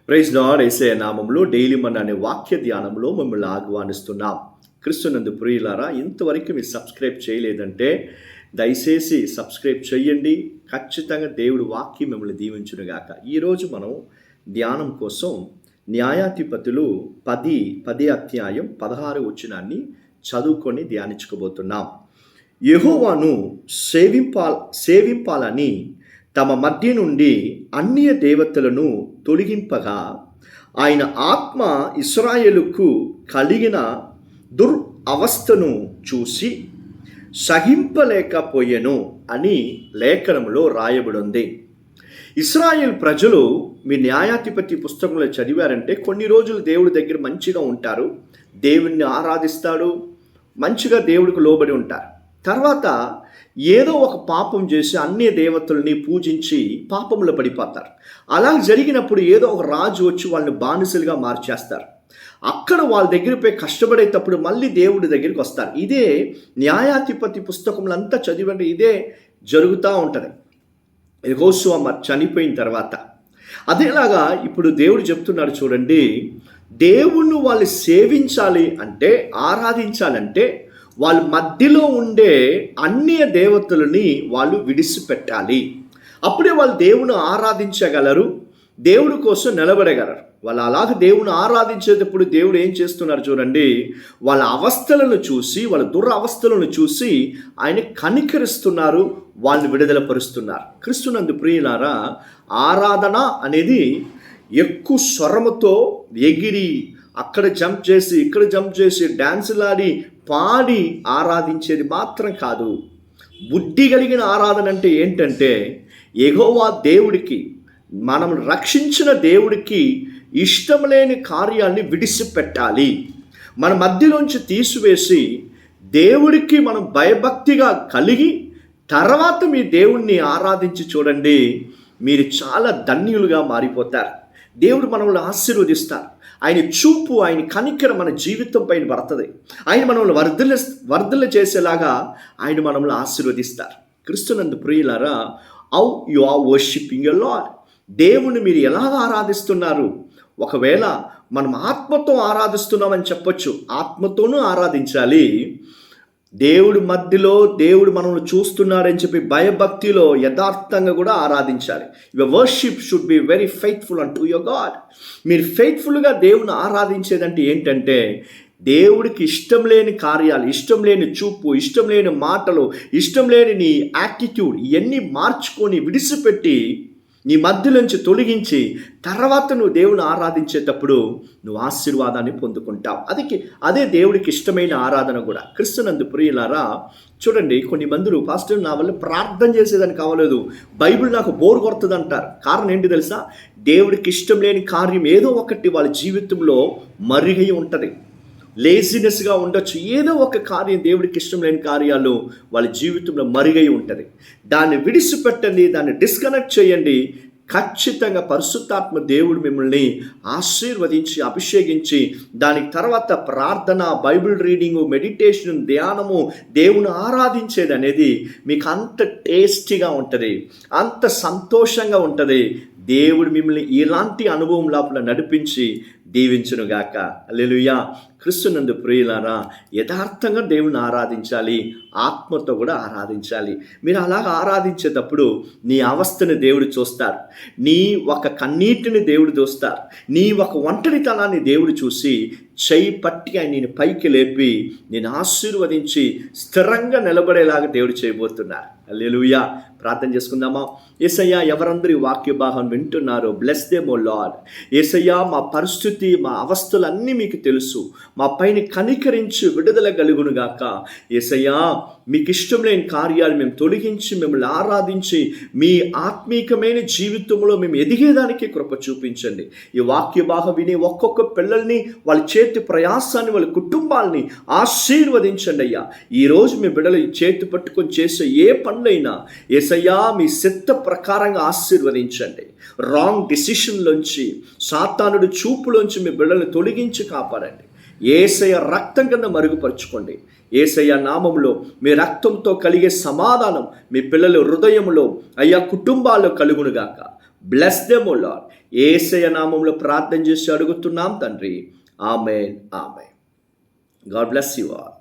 Praise lord. యేసయ్య నామములో daily మన్నా అనే వాక్య ధ్యానంలో మిమ్మల్ని ఆహ్వానిస్తున్నాం. క్రీస్తునందు ప్రియులారా, ఇంతవరకు మీరు సబ్స్క్రైబ్ చేయలేదంటే దయచేసి సబ్స్క్రైబ్ చేయండి. ఖచ్చితంగా దేవుడి వాక్యం మిమ్మల్ని దీవించునుగాక. ఈరోజు మనం ధ్యానం కోసం న్యాయాధిపతులు 10 అధ్యాయం 16 వచనాన్ని చదువుకొని ధ్యానించుకోబోతున్నాం. యెహోవాను సేవింపాలని తమ మధ్య నుండి అన్య దేవతలను తొలగింపగా ఆయన ఆత్మ ఇశ్రాయేలుకు కలిగిన దురవస్థను చూసి సహింపలేకపోయెను అని లేఖనంలో రాయబడింది. ఇశ్రాయేల్ ప్రజలు మీ న్యాయాధిపతి పుస్తకంలో చదివారంటే కొన్ని రోజులు దేవుడి దగ్గర మంచిగా ఉంటారు, దేవుణ్ణి ఆరాధిస్తాడు, మంచిగా దేవుడికి లోబడి ఉంటారు. తర్వాత ఏదో ఒక పాపం చేసి అన్య దేవతల్ని పూజించి పాపంలో పడిపోతారు. అలా జరిగినప్పుడు ఏదో ఒక రాజు వచ్చి వాళ్ళని బానిసలుగా మార్చేస్తారు. అక్కడ వాళ్ళ దగ్గర పోయి కష్టపడేటప్పుడు మళ్ళీ దేవుడి దగ్గరికి వస్తారు. ఇదే న్యాయాధిపతి పుస్తకంలో అంతా చదివండి, ఇదే జరుగుతూ ఉంటుంది. యెహోషువ చనిపోయిన తర్వాత అదేలాగా ఇప్పుడు దేవుడు చెప్తున్నాడు చూడండి, దేవుణ్ణి వాళ్ళు సేవించాలి అంటే, ఆరాధించాలంటే వాళ్ళ మధ్యలో ఉండే అన్య దేవతలని వాళ్ళు విడిచిపెట్టాలి. అప్పుడే వాళ్ళు దేవుని ఆరాధించగలరు, దేవుడి కోసం నిలబడగలరు. వాళ్ళు అలాగ దేవుని ఆరాధించేటప్పుడు దేవుడు ఏం చేస్తున్నారు చూడండి, వాళ్ళ అవస్థలను చూసి, వాళ్ళ దురవస్థలను చూసి ఆయన కనికరిస్తున్నారు, వాళ్ళని విడుదల పరుస్తున్నారు. క్రీస్తునందు ప్రియులారా, ఆరాధన అనేది ఎక్కువ స్వరముతో ఎగిరి అక్కడ జంప్ చేసి ఇక్కడ జంప్ చేసి డ్యాన్సులాడి పాడి ఆరాధించేది మాత్రం కాదు. బుద్ధి కలిగిన ఆరాధన అంటే ఏంటంటే, యెహోవా దేవుడికి, మనం రక్షించిన దేవుడికి ఇష్టం లేని కార్యాన్ని విడిచిపెట్టాలి. మన మధ్యలోంచి తీసివేసి దేవుడికి మనం భయభక్తిగా కలిగి తర్వాత మీ దేవుణ్ణి ఆరాధించి చూడండి, మీరు చాలా ధన్యులుగా మారిపోతారు. దేవుడు మనల్ని ఆశీర్వదిస్తారు. ఆయన చూపు, ఆయన కనికరం మన జీవితం పైన పడుతుంది. ఆయన మనల్ని వర్ధల చేసేలాగా ఆయన మనల్ని ఆశీర్వదిస్తారు. క్రీస్తునందు ప్రియులారా, how you are worshipping your Lord. దేవుని మీరు ఎలాగ ఆరాధిస్తున్నారు? ఒకవేళ మనం ఆత్మతో ఆరాధిస్తున్నామని చెప్పొచ్చు, ఆత్మతోనూ ఆరాధించాలి. దేవుడి మధ్యలో దేవుడు మనల్ని చూస్తున్నాడని చెప్పి భయభక్తిలో యథార్థంగా కూడా ఆరాధించాలి. Your worship should be very faithful అంటూ యువర్ గాడ్. మీరు ఫెయిత్ఫుల్గా దేవుని ఆరాధించేదంటే ఏంటంటే, దేవుడికి ఇష్టం లేని కార్యాలు, ఇష్టం లేని చూపు, ఇష్టం లేని మాటలు, ఇష్టం లేని నీ యాటిట్యూడ్ ఇవన్నీ మార్చుకొని విడిచిపెట్టి నీ మధ్యలోంచి తొలగించి తర్వాత నువ్వు దేవుని ఆరాధించేటప్పుడు నువ్వు ఆశీర్వాదాన్ని పొందుకుంటావు. అదే దేవుడికి ఇష్టమైన ఆరాధన కూడా. క్రీస్తునందు ప్రియులారా, చూడండి, కొన్ని మందులు పాస్టర్ నా వల్ల ప్రార్థన చేసేదానికి కావలేదు, బైబిల్ నాకు బోర్ కొడుతుంది అంటారు. కారణం ఏంటి తెలుసా? దేవుడికి ఇష్టం లేని కార్యం ఏదో ఒకటి వాళ్ళ జీవితంలో మరుగై ఉంటుంది. లేజినెస్గా ఉండొచ్చు, ఏదో ఒక కార్యం దేవుడికి ఇష్టం లేని కార్యాలు వాళ్ళ జీవితంలో మరుగై ఉంటుంది. దాన్ని విడిచిపెట్టండి, దాన్ని డిస్కనెక్ట్ చేయండి. ఖచ్చితంగా పరిశుద్ధాత్మ దేవుడు మిమ్మల్ని ఆశీర్వదించి అభిషేకించి దానికి తర్వాత ప్రార్థన, బైబిల్ రీడింగు, మెడిటేషన్, ధ్యానము, దేవుని ఆరాధించేది అనేది మీకు అంత టేస్టీగా ఉంటుంది, అంత సంతోషంగా ఉంటుంది. దేవుడు మిమ్మల్ని ఇలాంటి అనుభవం లోపల నడిపించి దీవించునుగాక. హల్లెలూయా. క్రీస్తునందు ప్రియులారా, యథార్థంగా దేవుని ఆరాధించాలి, ఆత్మతో కూడా ఆరాధించాలి. మీరు అలాగ ఆరాధించేటప్పుడు నీ అవస్థని దేవుడు చూస్తారు, నీ ఒక కన్నీటిని దేవుడు చూస్తారు, నీ ఒక ఒంటరితనాన్ని దేవుడు చూసి చేయి పట్టి ఆయన నేను పైకి లేపి నేను ఆశీర్వదించి స్థిరంగా నిలబడేలాగా దేవుడు చేయబోతున్నారు. హల్లెలూయా. ప్రార్థన చేసుకుందామా? యేసయ్యా, ఎవరందరూ ఈ వాక్య భాగం వింటున్నారో బ్లెస్ దెమ్ ఓ లార్డ్. యేసయ్యా, మా పరిస్థితి, మా అవస్థలన్నీ మీకు తెలుసు, మా పైన కనికరించి విడుదల కలుగునుగాక. యేసయ్యా, మీకు ఇష్టం లేని కార్యాలు మేము తొలగించి మిమ్మల్ని ఆరాధించి మీ ఆత్మీకమైన జీవితంలో మేము ఎదిగేదానికి కృప చూపించండి. ఈ వాక్య భాగం విని ఒక్కొక్క పిల్లల్ని, వాళ్ళ చేతి ప్రయాసాన్ని, వాళ్ళ కుటుంబాలని ఆశీర్వదించండి అయ్యా. ఈరోజు మీ బిడ్డలు చేతి పట్టుకొని చేసే ఏ పనులైనా యేసయ్యా మీ చిత్త ప్రకారంగా ఆశీర్వదించండి. రాంగ్ డిసిషన్లోంచి, సాతానుడి చూపులోంచి మీ బిడ్డలను తొలగించి కాపాడండి. యేసయ్య రక్తం కింద మరుగుపరుచుకోండి. యేసయ్య నామములో మీ రక్తంతో కలిగే సమాధానం మీ పిల్లల హృదయంలో, అయ్యా కుటుంబాల్లో కలుగునుగాక. Bless them O Lord. యేసయ్య నామములో ప్రార్థన చేసి అడుగుతున్నాం తండ్రి. ఆమేన్. ఆమేన్. God bless you all.